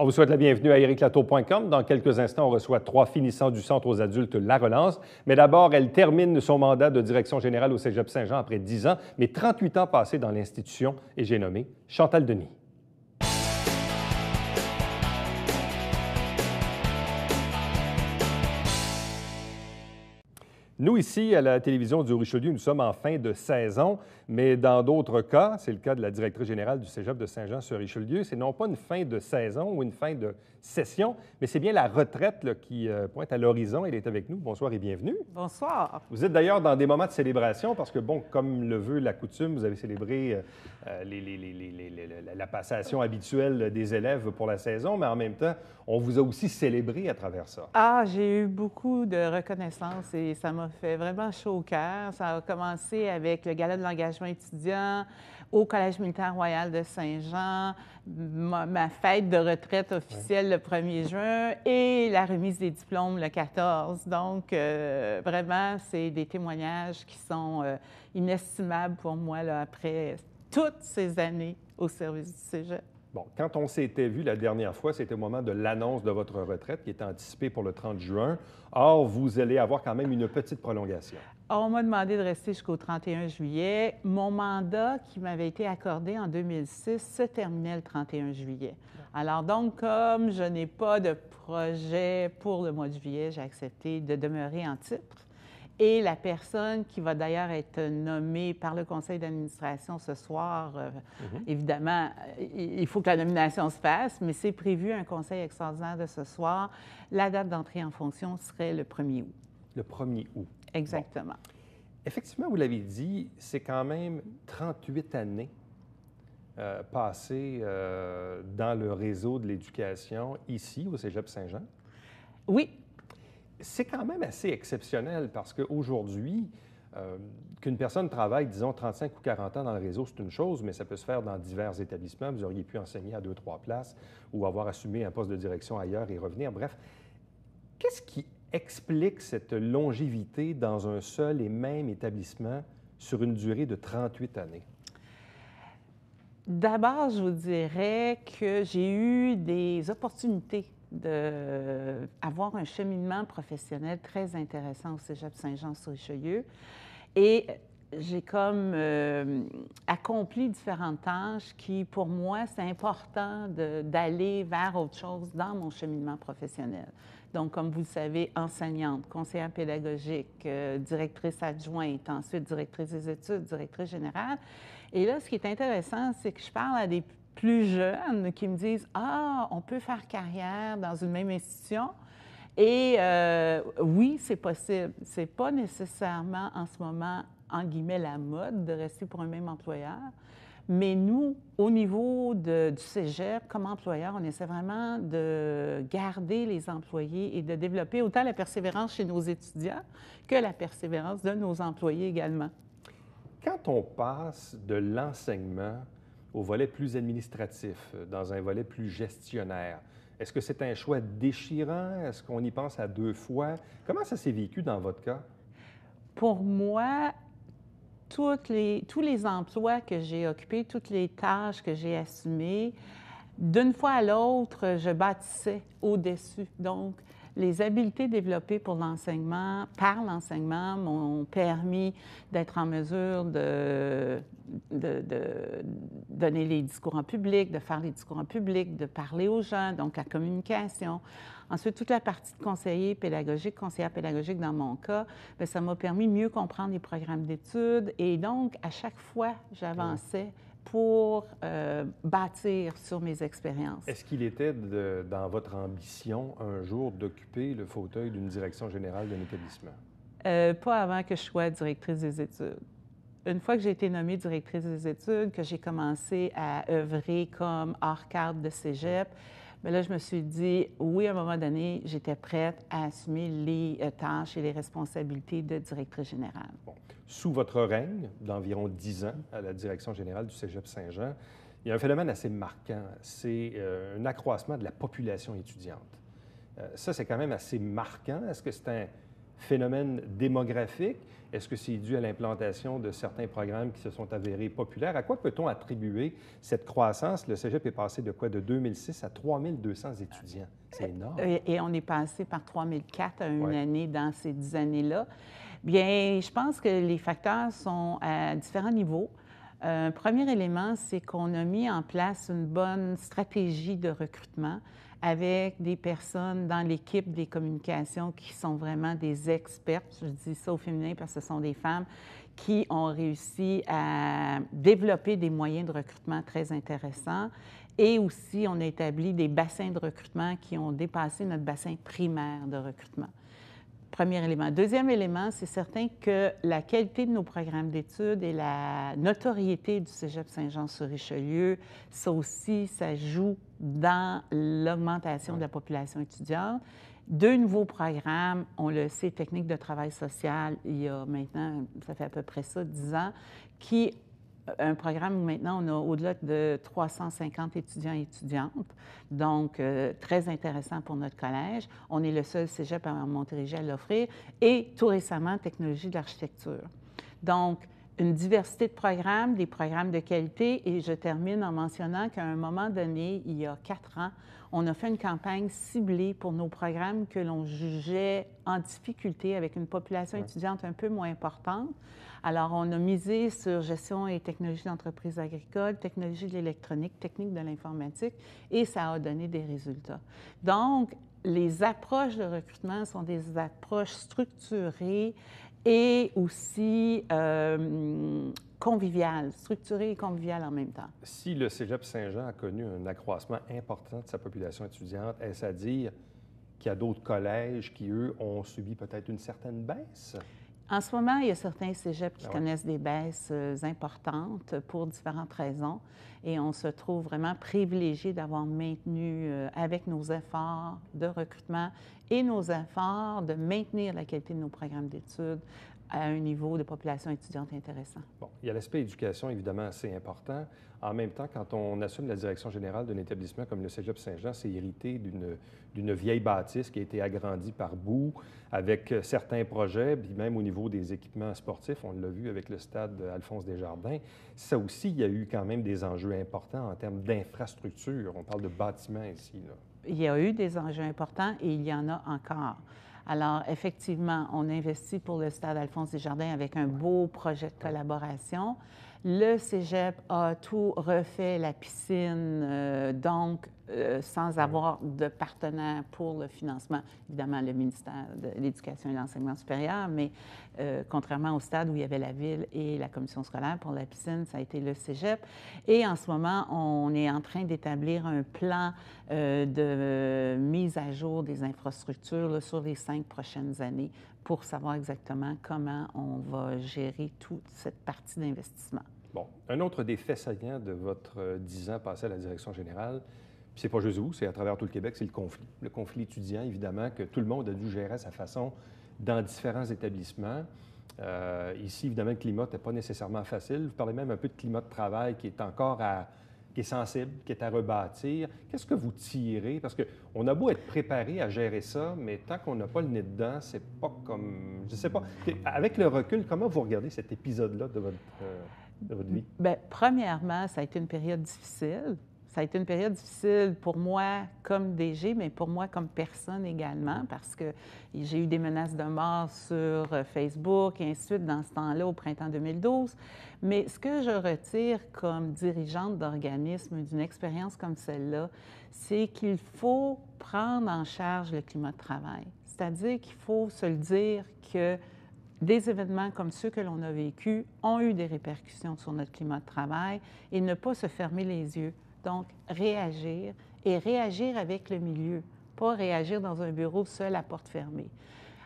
On vous souhaite la bienvenue à ericlatour.com. Dans quelques instants, on reçoit 3 finissants du Centre aux adultes La Relance. Mais d'abord, elle termine son mandat de direction générale au Cégep Saint-Jean après 10 ans, mais 38 ans passés dans l'institution, et j'ai nommé Chantal Denis. Nous, ici, à la télévision du Richelieu, nous sommes en fin de saison, mais dans d'autres cas, c'est le cas de la directrice générale du Cégep de Saint-Jean-sur-Richelieu, c'est non pas une fin de saison ou une fin de session, mais c'est bien la retraite là, qui pointe à l'horizon. Elle est avec nous. Bonsoir et bienvenue. Bonsoir. Vous êtes d'ailleurs dans des moments de célébration parce que, bon, comme le veut la coutume, vous avez célébré la passation habituelle des élèves pour la saison, mais en même temps, on vous a aussi célébré à travers ça. Ah, j'ai eu beaucoup de reconnaissance et ça m'a fait vraiment chaud au cœur. Ça a commencé avec le gala de l'engagement étudiant au Collège militaire royal de Saint-Jean, ma fête de retraite officielle le 1er juin et la remise des diplômes le 14. Donc, vraiment, c'est des témoignages qui sont inestimables pour moi là, après toutes ces années au service du Cégep. Bon, quand on s'était vu la dernière fois, c'était au moment de l'annonce de votre retraite qui était anticipée pour le 30 juin. Or, vous allez avoir quand même une petite prolongation. On m'a demandé de rester jusqu'au 31 juillet. Mon mandat qui m'avait été accordé en 2006 se terminait le 31 juillet. Alors donc, comme je n'ai pas de projet pour le mois de juillet, j'ai accepté de demeurer en titre. Et la personne qui va d'ailleurs être nommée par le conseil d'administration ce soir, évidemment, il faut que la nomination se fasse, mais c'est prévu un conseil extraordinaire de ce soir. La date d'entrée en fonction serait le 1er août. Le 1er août. Exactement. Bon. Effectivement, vous l'avez dit, c'est quand même 38 années passées dans le réseau de l'éducation ici, au Cégep Saint-Jean. Oui. C'est quand même assez exceptionnel parce qu'aujourd'hui, qu'une personne travaille, disons, 35 ou 40 ans dans le réseau, c'est une chose, mais ça peut se faire dans divers établissements. Vous auriez pu enseigner à 2-3 places ou avoir assumé un poste de direction ailleurs et revenir. Bref, qu'est-ce qui explique cette longévité dans un seul et même étabbissement sur une durée de 38 années? D'abord, je vous dirais que j'ai eu des opportunités d'avoir un cheminement professionnel très intéressant au Cégep Saint-Jean-sur-Richelieu. Et j'ai comme accompli différentes tâches qui, pour moi, c'est important d'aller vers autre chose dans mon cheminement professionnel. Donc, comme vous le savez, enseignante, conseillère pédagogique, directrice adjointe, ensuite directrice des études, directrice générale. Et là, ce qui est intéressant, c'est que je parle à des plus jeunes qui me disent « Ah, on peut faire carrière dans une même institution. » Et oui, c'est possible. C'est pas nécessairement en ce moment, en guillemets, la mode de rester pour un même employeur. Mais nous, au niveau du Cégep, comme employeur, on essaie vraiment de garder les employés et de développer autant la persévérance chez nos étudiants que la persévérance de nos employés également. Quand on passe de l'enseignement au volet plus administratif, dans un volet plus gestionnaire, est-ce que c'est un choix déchirant? Est-ce qu'on y pense à 2 fois? Comment ça s'est vécu dans votre cas? Pour moi, tous les emplois que j'ai occupés, toutes les tâches que j'ai assumées, d'une fois à l'autre, je bâtissais au-dessus. Donc, les habiletés développées pour l'enseignement, par l'enseignement, m'ont permis d'être en mesure de donner les discours en public, de faire les discours en public, de parler aux gens, donc la communication. Ensuite, toute la partie de conseillère pédagogique dans mon cas, bien, ça m'a permis de mieux comprendre les programmes d'études et donc, à chaque fois, j'avançais pour bâtir sur mes expériences. Est-ce qu'il était dans votre ambition un jour d'occuper le fauteuil d'une direction générale d'un établissement? Pas avant que je sois directrice des études. Une fois que j'ai été nommée directrice des études, que j'ai commencé à œuvrer comme hors cadre de cégep, bien là, je me suis dit, oui, à un moment donné, j'étais prête à assumer les tâches et les responsabilités de directrice générale. Bon. Sous votre règne, d'environ 10 ans à la direction générale du Cégep Saint-Jean, il y a un phénomène assez marquant, c'est un accroissement de la population étudiante. Ça, c'est quand même assez marquant. Est-ce que c'est un phénomène démographique? Est-ce que c'est dû à l'implantation de certains programmes qui se sont avérés populaires? À quoi peut-on attribuer cette croissance? Le cégep est passé de quoi? De 2006 à 3200 étudiants. C'est énorme. Et on est passé par 3004 à une Ouais. année dans ces 10 années-là. Bien, je pense que les facteurs sont à différents niveaux. Un premier élément, c'est qu'on a mis en place une bonne stratégie de recrutement avec des personnes dans l'équipe des communications qui sont vraiment des expertes. Je dis ça au féminin parce que ce sont des femmes qui ont réussi à développer des moyens de recrutement très intéressants. Et aussi, on a établi des bassins de recrutement qui ont dépassé notre bassin primaire de recrutement. Premier élément. Deuxième élément, c'est certain que la qualité de nos programmes d'études et la notoriété du Cégep Saint-Jean-sur-Richelieu, ça aussi, ça joue dans l'augmentation de la population étudiante. 2 nouveaux programmes, on le sait, technique de travail social, il y a maintenant, ça fait à peu près ça, 10 ans, qui un programme où maintenant on a au-delà de 350 étudiants et étudiantes, donc très intéressant pour notre collège. On est le seul cégep à Montérégie à l'offrir et tout récemment, technologie de l'architecture. Donc, une diversité de programmes, des programmes de qualité et je termine en mentionnant qu'à un moment donné, il y a 4 ans, on a fait une campagne ciblée pour nos programmes que l'on jugeait en difficulté avec une population étudiante un peu moins importante. Alors, on a misé sur gestion et technologie d'entreprise agricole, technologie de l'électronique, technique de l'informatique, et ça a donné des résultats. Donc, les approches de recrutement sont des approches structurées et aussi conviviales, structurées et conviviales en même temps. Si le Cégep Saint-Jean a connu un accroissement important de sa population étudiante, est-ce à dire qu'il y a d'autres collèges qui, eux, ont subi peut-être une certaine baisse? En ce moment, il y a certains cégeps qui connaissent des baisses importantes pour différentes raisons et on se trouve vraiment privilégié d'avoir maintenu, avec nos efforts de recrutement et nos efforts de maintenir la qualité de nos programmes d'études à un niveau de population étudiante intéressant. Bon, il y a l'aspect éducation, évidemment, assez important. En même temps, quand on assume la direction générale d'un établissement comme le Cégep Saint-Jean, c'est hérité d'une vieille bâtisse qui a été agrandie par bout, avec certains projets, puis même au niveau des équipements sportifs, on l'a vu avec le stade Alphonse Desjardins. Ça aussi, il y a eu quand même des enjeux importants en termes d'infrastructure. On parle de bâtiments ici, là. Il y a eu des enjeux importants et il y en a encore. Alors, effectivement, on investit pour le stade Alphonse Desjardins avec un beau projet de collaboration. Le cégep a tout refait, la piscine, donc sans avoir de partenaire pour le financement. Évidemment, le ministère de l'Éducation et de l'Enseignement supérieur, mais contrairement au stade où il y avait la Ville et la commission scolaire, pour la piscine, ça a été le cégep. Et en ce moment, on est en train d'établir un plan de mise à jour des infrastructures là, sur les 5 prochaines années pour savoir exactement comment on va gérer toute cette partie d'investissement. Bon, un autre des faits saillants de votre 10 ans passé à la direction générale, puis c'est pas juste vous, c'est à travers tout le Québec, c'est le conflit. Le conflit étudiant, évidemment, que tout le monde a dû gérer à sa façon dans différents établissements. Ici, évidemment, le climat n'était pas nécessairement facile. Vous parlez même un peu de climat de travail qui est encore qui est sensible, qui est à rebâtir. Qu'est-ce que vous tirez? Parce qu'on a beau être préparé à gérer ça, mais tant qu'on n'a pas le nez dedans, c'est pas comme... Je sais pas. Avec le recul, comment vous regardez cet épisode-là de votre vie? Bien, premièrement, ça a été une période difficile. Ça a été une période difficile pour moi comme DG, mais pour moi comme personne également, parce que j'ai eu des menaces de mort sur Facebook et ainsi de suite dans ce temps-là, au printemps 2012. Mais ce que je retire comme dirigeante d'organisme d'une expérience comme celle-là, c'est qu'il faut prendre en charge le climat de travail. C'est-à-dire qu'il faut se le dire que des événements comme ceux que l'on a vécus ont eu des répercussions sur notre climat de travail et ne pas se fermer les yeux. Donc, réagir et réagir avec le milieu, pas réagir dans un bureau seul à porte fermée.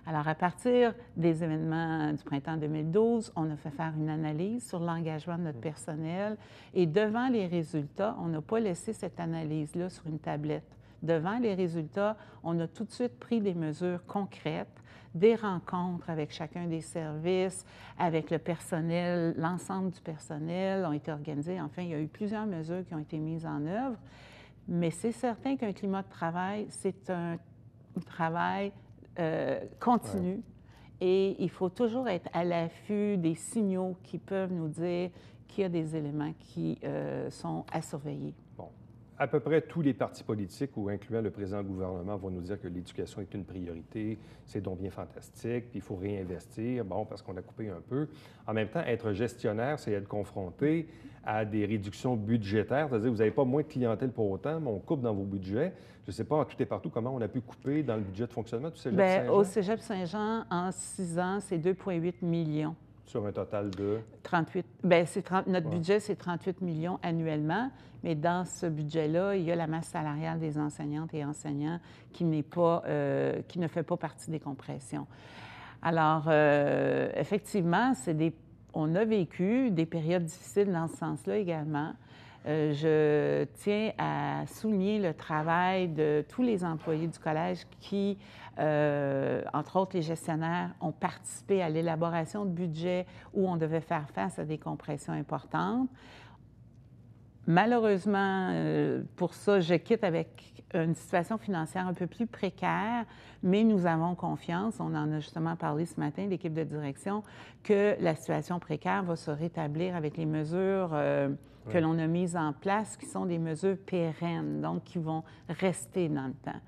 Alors, à partir des événements du printemps 2012, on a fait faire une analyse sur l'engagement de notre personnel et devant les résultats, on n'a pas laissé cette analyse-là sur une tablette. Devant les résultats, on a tout de suite pris des mesures concrètes, des rencontres avec chacun des services, avec le personnel, l'ensemble du personnel ont été organisées. Enfin, il y a eu plusieurs mesures qui ont été mises en œuvre, mais c'est certain qu'un climat de travail, c'est un travail continu Et il faut toujours être à l'affût des signaux qui peuvent nous dire qu'il y a des éléments qui sont à surveiller. Bon. À peu près tous les partis politiques, ou incluant le président du gouvernement, vont nous dire que l'éducation est une priorité, c'est donc bien fantastique, puis il faut réinvestir, bon, parce qu'on a coupé un peu. En même temps, être gestionnaire, c'est être confronté à des réductions budgétaires, c'est-à-dire vous n'avez pas moins de clientèle pour autant, mais on coupe dans vos budgets. Je ne sais pas, tout et partout, comment on a pu couper dans le budget de fonctionnement du Cégep Saint-Jean? Au Cégep Saint-Jean, en 6 ans, c'est 2,8 millions. Sur un total de? 38. Bien, notre budget, c'est 38 millions annuellement, mais dans ce budget-là, il y a la masse salariale des enseignantes et enseignants qui ne fait pas partie des compressions. Alors, effectivement, on a vécu des périodes difficiles dans ce sens-là également. Je tiens à souligner le travail de tous les employés du collège qui, entre autres les gestionnaires, ont participé à l'élaboration de budgets où on devait faire face à des compressions importantes. Malheureusement, pour ça, je quitte avec une situation financière un peu plus précaire, mais nous avons confiance, on en a justement parlé ce matin, l'équipe de direction, que la situation précaire va se rétablir avec les mesures que l'on a mises en place, qui sont des mesures pérennes, donc qui vont rester dans le temps.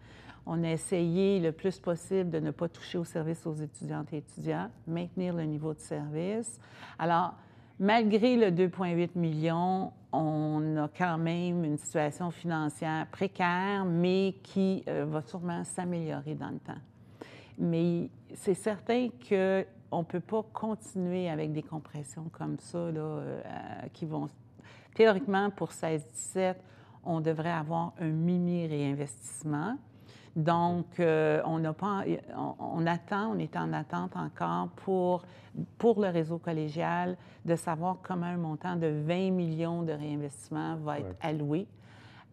On a essayé le plus possible de ne pas toucher au service aux étudiantes et étudiants, maintenir le niveau de service. Alors, malgré le 2,8 millions, on a quand même une situation financière précaire, mais qui va sûrement s'améliorer dans le temps. Mais c'est certain qu'on ne peut pas continuer avec des compressions comme ça, là, qui vont... Théoriquement, pour 16-17, on devrait avoir un mini-réinvestissement. Donc, on est en attente encore pour le réseau collégial de savoir comment un montant de 20 millions de réinvestissement va être alloué.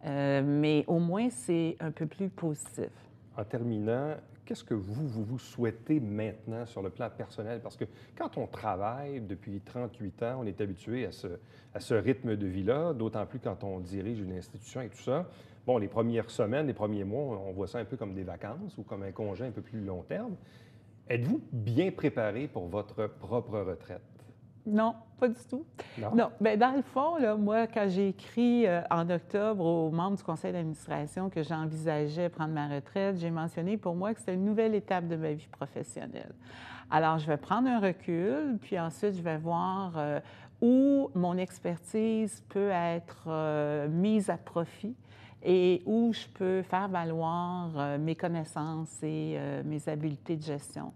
Mais au moins, c'est un peu plus positif. En terminant, qu'est-ce que vous souhaitez maintenant sur le plan personnel? Parce que quand on travaille depuis 38 ans, on est habitué à ce rythme de vie-là, d'autant plus quand on dirige une institution et tout ça. Bon, les premières semaines, les premiers mois, on voit ça un peu comme des vacances ou comme un congé un peu plus long terme. Êtes-vous bien préparé pour votre propre retraite? Non, pas du tout. Non? Bien, dans le fond, là, moi, quand j'ai écrit en octobre aux membres du conseil d'administration que j'envisageais prendre ma retraite, j'ai mentionné pour moi que c'était une nouvelle étape de ma vie professionnelle. Alors, je vais prendre un recul, puis ensuite, je vais voir où mon expertise peut être mise à profit et où je peux faire valoir mes connaissances et mes habiletés de gestion.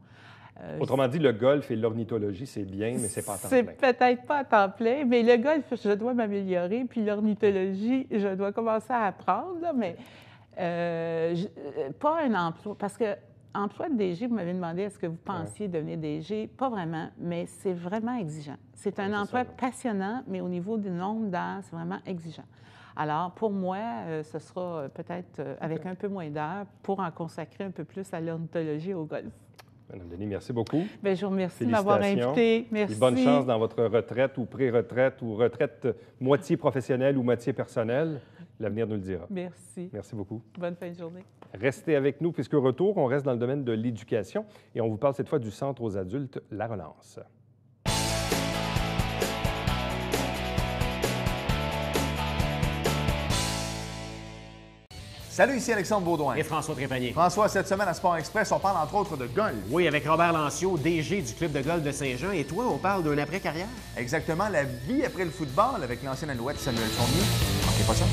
Autrement dit, le golf et l'ornithologie, c'est bien, mais c'est pas à temps plein. C'est peut-être pas à temps plein, mais le golf, je dois m'améliorer, puis l'ornithologie, je dois commencer à apprendre, là, mais pas un emploi, parce que emploi de DG, vous m'avez demandé est-ce que vous pensiez devenir DG, pas vraiment, mais c'est vraiment exigeant. C'est un emploi passionnant, mais au niveau du nombre d'heures, c'est vraiment exigeant. Alors, pour moi, ce sera peut-être avec un peu moins d'heures pour en consacrer un peu plus à l'ornithologie et au golf. Madame Denis, merci beaucoup. Bien, je vous remercie de m'avoir invité. Merci. Et bonne chance dans votre retraite ou pré-retraite ou retraite moitié professionnelle ou moitié personnelle. L'avenir nous le dira. Merci. Merci beaucoup. Bonne fin de journée. Restez avec nous, puisque retour, on reste dans le domaine de l'éducation et on vous parle cette fois du Centre aux adultes La Relance. Salut, ici Alexandre Baudouin. Et François Trépanier. François, cette semaine à Sport Express, on parle entre autres de golf. Oui, avec Robert Lanciot, DG du club de golf de Saint-Jean. Et toi, on parle d'un après-carrière? Exactement, la vie après le football avec l'ancienne Alouette Samuel Fournier. Manquez pas ça.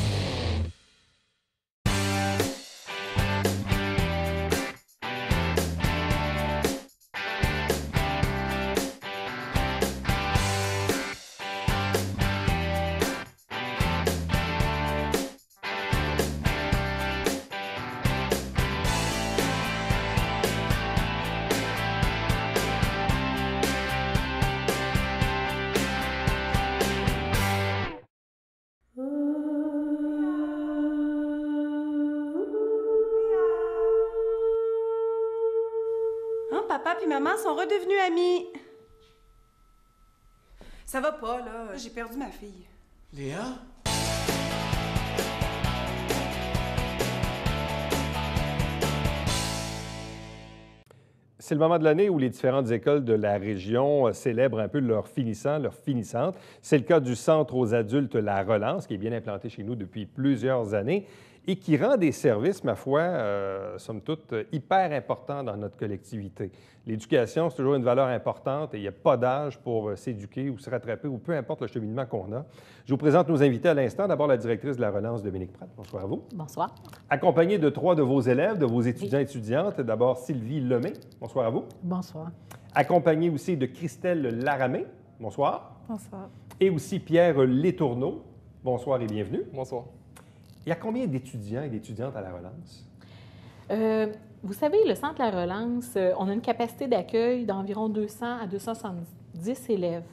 Papa et maman sont redevenus amis. Ça va pas, là. J'ai perdu ma fille. Léa? C'est le moment de l'année où les différentes écoles de la région célèbrent un peu leurs finissants, leurs finissantes. C'est le cas du Centre aux adultes La Relance, qui est bien implanté chez nous depuis plusieurs années et qui rend des services, ma foi, somme toute, hyper importants dans notre collectivité. L'éducation, c'est toujours une valeur importante et il n'y a pas d'âge pour s'éduquer ou se rattraper ou peu importe le cheminement qu'on a. Je vous présente nos invités à l'instant. D'abord, la directrice de La Relance, Dominique Pratt. Bonsoir à vous. Bonsoir. Accompagnée de 3 de vos élèves, de vos étudiants et étudiantes. D'abord, Sylvie Lemay. Bonsoir à vous. Bonsoir. Accompagnée aussi de Christelle Laramé. Bonsoir. Bonsoir. Et aussi Pierre Létourneau. Bonsoir et bienvenue. Bonsoir. Il y a combien d'étudiants et d'étudiantes à La Relance? Vous savez, le Centre La Relance, on a une capacité d'accueil d'environ 200 à 270 élèves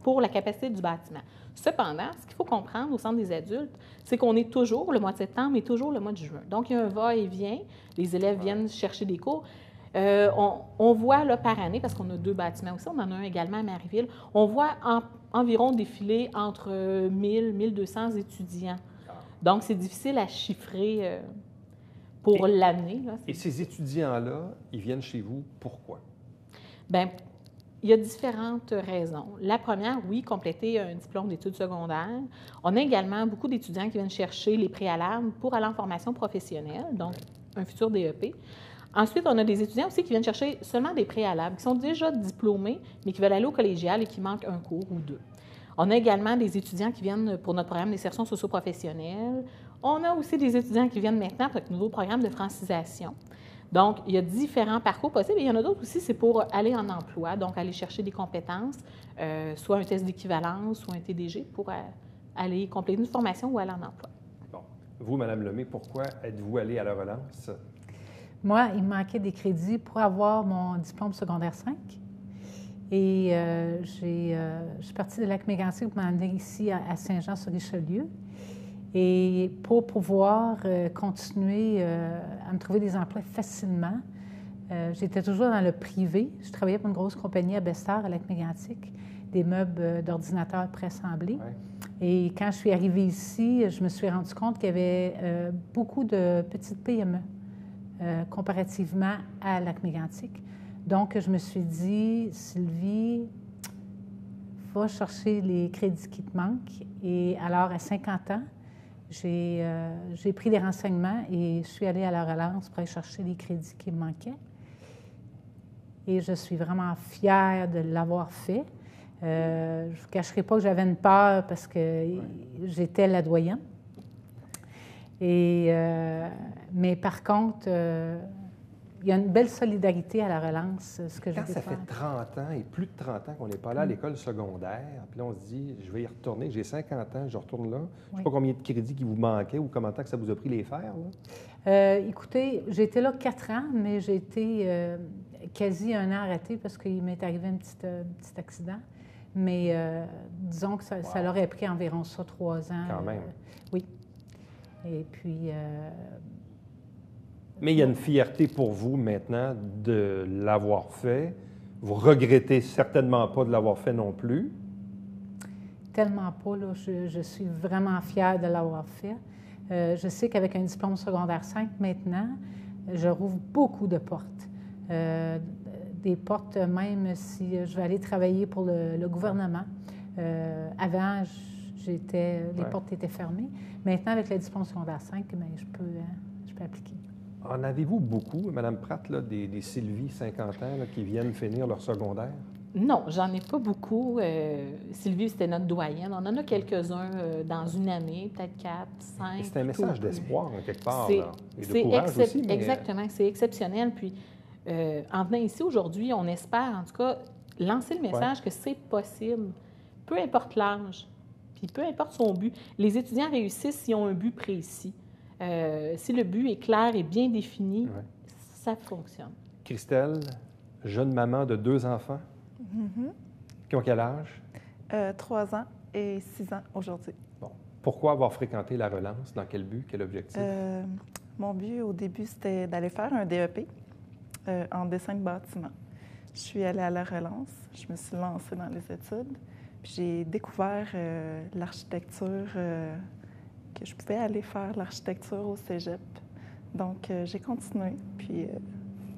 pour la capacité du bâtiment. Cependant, ce qu'il faut comprendre au Centre des adultes, c'est qu'on est toujours, le mois de septembre et toujours le mois de juin. Donc, il y a un va-et-vient. Les élèves viennent chercher des cours. On voit là, par année, parce qu'on a 2 bâtiments aussi, on en a un également à Marieville, on voit environ défiler entre 1000 et 1200 étudiants. Donc, c'est difficile à chiffrer pour l'année. Et ces étudiants-là, ils viennent chez vous pourquoi? Bien, il y a différentes raisons. La première, oui, compléter un diplôme d'études secondaires. On a également beaucoup d'étudiants qui viennent chercher les préalables pour aller en formation professionnelle, donc un futur DEP. Ensuite, on a des étudiants aussi qui viennent chercher seulement des préalables, qui sont déjà diplômés, mais qui veulent aller au collégial et qui manquent un cours ou 2. On a également des étudiants qui viennent pour notre programme d'insertion socio-professionnelle. On a aussi des étudiants qui viennent maintenant pour notre nouveau programme de francisation. Donc, il y a différents parcours possibles. Et il y en a d'autres aussi, c'est pour aller en emploi, donc aller chercher des compétences, soit un test d'équivalence ou un TDG pour aller compléter une formation ou aller en emploi. Bon. Vous, Mme Lemay, pourquoi êtes-vous allée à La Relance? Moi, il me manquait des crédits pour avoir mon diplôme secondaire 5. Et je suis partie de Lac-Mégantic pour m'emmener ici à Saint-Jean-sur-Richelieu. Et pour pouvoir continuer à me trouver des emplois facilement, j'étais toujours dans le privé. Je travaillais pour une grosse compagnie à Bestar, à Lac-Mégantic, des meubles d'ordinateurs préassemblés. Ouais. Et quand je suis arrivée ici, je me suis rendu compte qu'il y avait beaucoup de petites PME comparativement à Lac-Mégantic. Donc, je me suis dit, Sylvie, va chercher les crédits qui te manquent. Et alors, à 50 ans, j'ai pris des renseignements et je suis allée à La Relance pour aller chercher les crédits qui me manquaient. Et je suis vraiment fière de l'avoir fait. Je ne vous cacherai pas que j'avais une peur parce que j'étais la doyenne. Mais par contre, il y a une belle solidarité à La Relance, ce que je Quand ça fait 30 ans et plus de 30 ans qu'on n'est pas là à l'école secondaire, puis là, on se dit, je vais y retourner, j'ai 50 ans, je retourne là. Je ne sais pas combien de crédits qui vous manquaient ou combien de temps que ça vous a pris les faire, là? Écoutez, j'ai été là 4 ans, mais j'ai été quasi 1 an arrêtée parce qu'il m'est arrivé un petit accident. Mais disons que ça l'aurait pris environ 3 ans. Quand même. Oui. Et puis... Mais il y a une fierté pour vous maintenant de l'avoir fait. Vous regrettez certainement pas de l'avoir fait non plus. Tellement pas, là. Je suis vraiment fière de l'avoir fait. Je sais qu'avec un diplôme secondaire 5 maintenant, je rouvre beaucoup de portes. Des portes même si je vais aller travailler pour le gouvernement. Avant, les portes étaient fermées. Maintenant, avec le diplôme secondaire 5, bien, je peux appliquer. En avez-vous beaucoup, Mme Pratt, là, des Sylvie, 50 ans, là, qui viennent finir leur secondaire? Non, j'en ai pas beaucoup. Sylvie, c'était notre doyenne. On en a quelques-uns dans une année, peut-être 4, 5. C'est un message d'espoir, en quelque part, et de courage aussi. Mais... Exactement, c'est exceptionnel. Puis, en venant ici aujourd'hui, on espère, en tout cas, lancer le message que c'est possible, peu importe l'âge, puis peu importe son but. Les étudiants réussissent s'ils ont un but précis. Si le but est clair et bien défini, ça fonctionne. Christelle, jeune maman de 2 enfants, qui ont quel âge? 3 ans et 6 ans aujourd'hui. Bon. Pourquoi avoir fréquenté La Relance? Dans quel but? Quel objectif? Mon but, au début, c'était d'aller faire un DEP en dessin de bâtiment. Je suis allée à La Relance, je me suis lancée dans les études, puis j'ai découvert l'architecture... que je pouvais aller faire l'architecture au cégep. Donc, j'ai continué. Puis,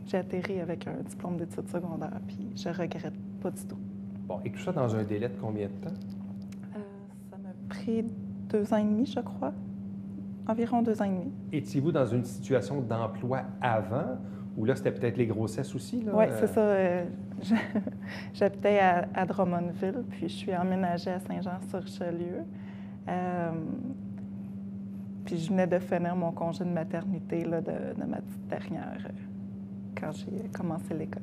j'ai atterri avec un diplôme d'études secondaires, puis je regrette pas du tout. Bon, et tout ça dans un délai de combien de temps? Ça m'a pris 2 ans et demi, je crois. Environ 2 ans et demi. Étiez-vous dans une situation d'emploi avant, ou là, c'était peut-être les grossesses aussi? Oui, c'est ça. J'habitais à Drummondville, puis je suis emménagée à Saint-Jean-sur-Richelieu. Puis je venais de finir mon congé de maternité là, de ma petite dernière quand j'ai commencé l'école.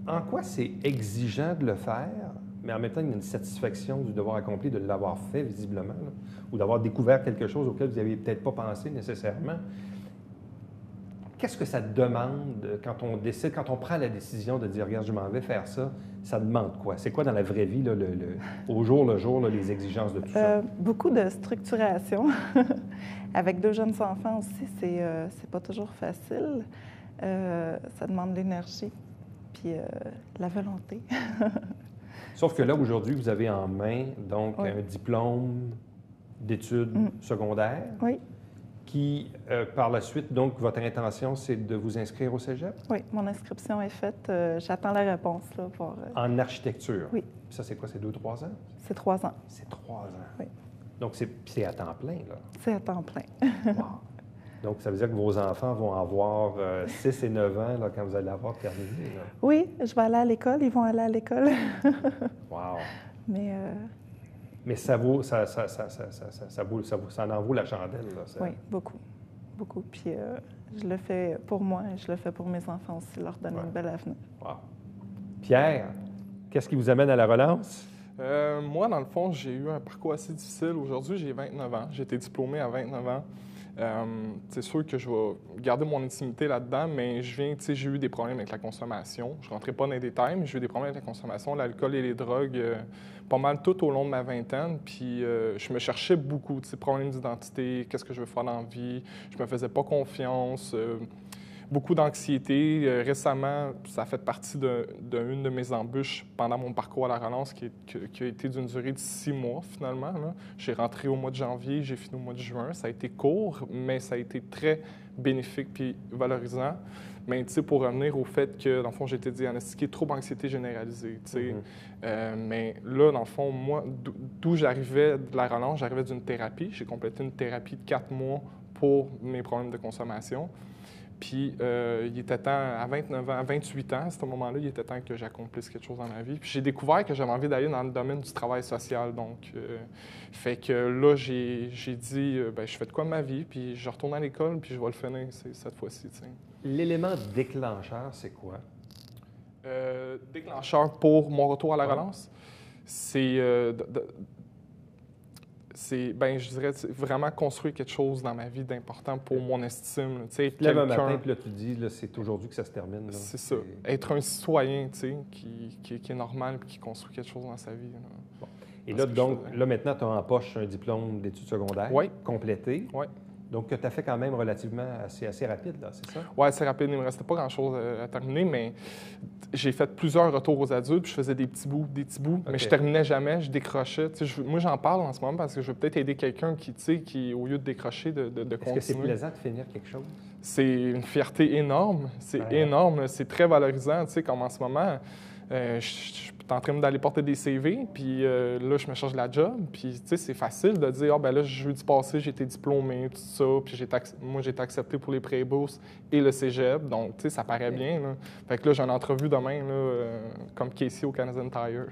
En quoi c'est exigeant de le faire, mais en même temps, il y a une satisfaction du devoir accompli de l'avoir fait visiblement, là, ou d'avoir découvert quelque chose auquel vous n'aviez peut-être pas pensé nécessairement? Qu'est-ce que ça demande quand on décide, quand on prend la décision de dire « Regarde, je m'en vais faire ça », ça demande quoi? C'est quoi dans la vraie vie, là, au jour le jour, là, les exigences de tout ça? Beaucoup de structuration. Avec 2 jeunes enfants aussi, c'est pas toujours facile. Ça demande de l'énergie, puis la volonté. Sauf que là, aujourd'hui, vous avez en main, donc, oui. un diplôme d'études secondaires. Oui. Qui, par la suite, donc, votre intention, c'est de vous inscrire au cégep? Oui, mon inscription est faite. J'attends la réponse, là, pour... En architecture? Oui. Ça, c'est quoi? C'est 2-3 ans? C'est 3 ans. C'est 3 ans? Oui. Donc, c'est à temps plein, là? C'est à temps plein. Wow. Donc, ça veut dire que vos enfants vont avoir 6 et 9 ans là, quand vous allez avoir terminé, là? Oui, je vais aller à l'école. Ils vont aller à l'école. Wow! Mais ça vaut, ça en vaut la chandelle, là? Oui, beaucoup. Beaucoup. Puis je le fais pour moi et je le fais pour mes enfants aussi, leur donner un bel avenir. Wow. Pierre, qu'est-ce qui vous amène à la relance? Moi, dans le fond, j'ai eu un parcours assez difficile. Aujourd'hui, j'ai 29 ans. J'ai été diplômé à 29 ans. C'est sûr que je vais garder mon intimité là-dedans, mais j'ai eu des problèmes avec la consommation. Je ne rentrerai pas dans les détails, mais j'ai eu des problèmes avec la consommation, l'alcool et les drogues, pas mal tout au long de ma vingtaine. Puis je me cherchais beaucoup, problèmes d'identité, qu'est-ce que je veux faire dans la vie. Je me faisais pas confiance. Beaucoup d'anxiété. Récemment, ça a fait partie d'une de mes embûches pendant mon parcours à la relance qui a été d'une durée de 6 mois, finalement. J'ai rentré au mois de janvier, j'ai fini au mois de juin. Ça a été court, mais ça a été très bénéfique puis valorisant. Mais pour revenir au fait que, dans le fond, j'ai été diagnostiqué trouble anxiété généralisée. Mais là, dans le fond, moi, d'où j'arrivais de la relance, j'arrivais d'une thérapie. J'ai complété une thérapie de 4 mois pour mes problèmes de consommation. Puis, il était temps, à 29 ans, à 28 ans, à ce moment-là, il était temps que j'accomplisse quelque chose dans ma vie. Puis, j'ai découvert que j'avais envie d'aller dans le domaine du travail social. Donc, fait que là, j'ai dit, je fais de quoi de ma vie, puis je retourne à l'école, puis je vais le finir cette fois-ci. L'élément déclencheur, c'est quoi? Déclencheur pour mon retour à la relance, c'est... je dirais, vraiment construire quelque chose dans ma vie d'important pour mon estime. Tu te lèves un matin, puis là, tu dis, c'est aujourd'hui que ça se termine. C'est ça. Être un citoyen, qui est normal et qui construit quelque chose dans sa vie. Bon. Et là, donc, là, maintenant, tu as en poche un diplôme d'études secondaires complété. Oui. Donc, que tu as fait quand même relativement assez rapide, là, c'est ça? Oui, assez rapide. Il ne me restait pas grand-chose à terminer, mais j'ai fait plusieurs retours aux adultes, puis je faisais des petits bouts, okay. Mais je terminais jamais, je décrochais. Moi, j'en parle en ce moment parce que je veux peut-être aider quelqu'un qui, au lieu de décrocher, de continuer. Est-ce que c'est plaisant de finir quelque chose? C'est une fierté énorme. C'est énorme. C'est très valorisant, comme en ce moment. Je suis en train d'aller porter des CV, puis là, je me cherche de la job. Puis, c'est facile de dire, là, jeudi passé, j'ai été diplômé, tout ça, puis moi, j'ai été accepté pour les pré-bourses et le cégep. Donc, ça paraît bien, là. Fait que là, j'ai une entrevue demain, là, comme Casey au Canadian Tire.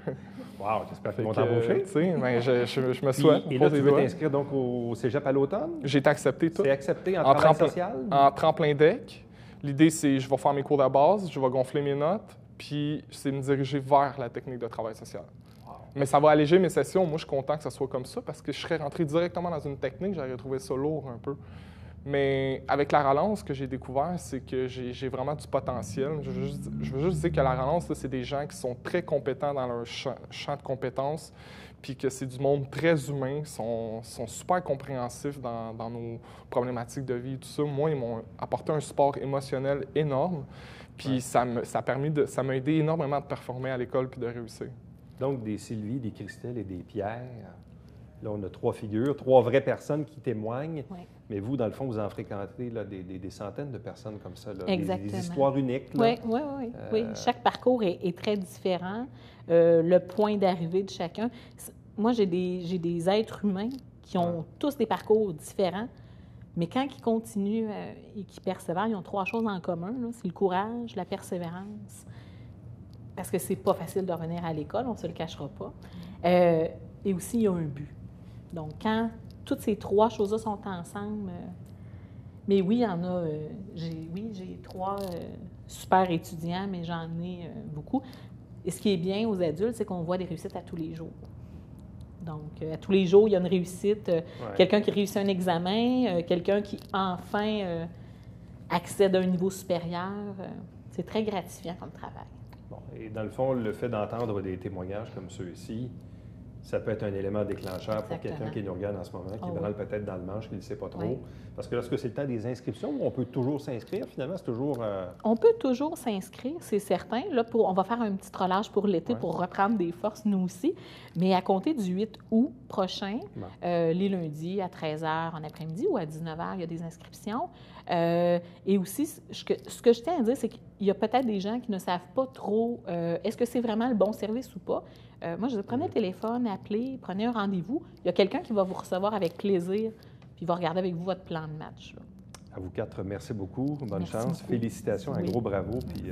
Wow, j'espère qu'ils vont t'embaucher. Je me souhaite. Et là, tu veux t'inscrire donc au cégep à l'automne? J'ai été accepté tout. C'est accepté en travail social? En tremplin deck. L'idée, c'est je vais faire mes cours de base, je vais gonfler mes notes, puis c'est me diriger vers la technique de travail social. Wow. Mais ça va alléger mes sessions. Moi, je suis content que ça soit comme ça parce que je serais rentré directement dans une technique, j'aurais trouvé ça lourd un peu. Mais avec la relance, ce que j'ai découvert, c'est que j'ai vraiment du potentiel. Je veux juste dire que la relance, c'est des gens qui sont très compétents dans leur champ de compétences, puis que c'est du monde très humain, sont super compréhensifs dans nos problématiques de vie et tout ça. Moi, ils m'ont apporté un support émotionnel énorme. Puis ça m'a aidé énormément de performer à l'école puis de réussir. Donc, des Sylvie, des Christelle et des Pierre. Là, on a 3 figures, 3 vraies personnes qui témoignent. Oui. Mais vous, dans le fond, vous en fréquentez là, des centaines de personnes comme ça, là, Exactement. des histoires uniques. Là. Oui. Chaque parcours est très différent. Le point d'arrivée de chacun. Moi, j'ai des êtres humains qui ont tous des parcours différents, mais quand ils continuent et qu'ils persévèrent, ils ont 3 choses en commun. C'est le courage, la persévérance, parce que c'est pas facile de revenir à l'école, on ne se le cachera pas. Et aussi, il y a un but. Donc, quand toutes ces 3 choses-là sont ensemble, mais oui, il y en a. J'ai 3 super étudiants, mais j'en ai beaucoup. Et ce qui est bien aux adultes, c'est qu'on voit des réussites à tous les jours. Donc, à tous les jours, il y a une réussite. Quelqu'un qui réussit un examen, quelqu'un qui, enfin, accède à un niveau supérieur. C'est très gratifiant comme travail. Bon, et dans le fond, le fait d'entendre des témoignages comme ceux-ci, ça peut être un élément déclencheur pour quelqu'un qui nous regarde en ce moment, qui est branle peut-être dans le manche, qui ne le sait pas trop. Oui. Parce que lorsque c'est le temps des inscriptions, on peut toujours s'inscrire, finalement, c'est toujours... On peut toujours s'inscrire, c'est certain. Là, on va faire un petit relâche pour l'été pour reprendre des forces, nous aussi. Mais à compter du 8 août prochain, les lundis à 13h en après-midi ou à 19h, il y a des inscriptions. Et aussi, ce que je tiens à dire, c'est qu'il y a peut-être des gens qui ne savent pas trop est-ce que c'est vraiment le bon service ou pas. Moi, je dis, prenez le téléphone, appelez, prenez un rendez-vous. Il y a quelqu'un qui va vous recevoir avec plaisir, puis il va regarder avec vous votre plan de match. Là. À vous 4, merci beaucoup. Bonne chance. Beaucoup. Félicitations, un gros bravo. Puis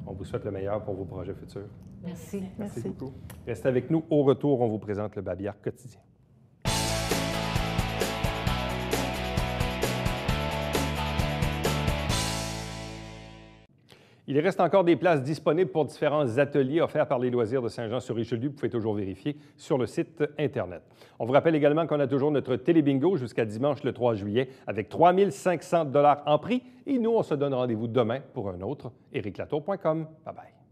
on vous souhaite le meilleur pour vos projets futurs. Merci. Merci beaucoup. Restez avec nous. Au retour, on vous présente le Babillard quotidien. Il reste encore des places disponibles pour différents ateliers offerts par les loisirs de Saint-Jean-sur-Richelieu. Vous pouvez toujours vérifier sur le site Internet. On vous rappelle également qu'on a toujours notre télébingo jusqu'à dimanche le 3 juillet avec 3 500 $ en prix. Et nous, on se donne rendez-vous demain pour un autre. éric latour.com. Bye-bye.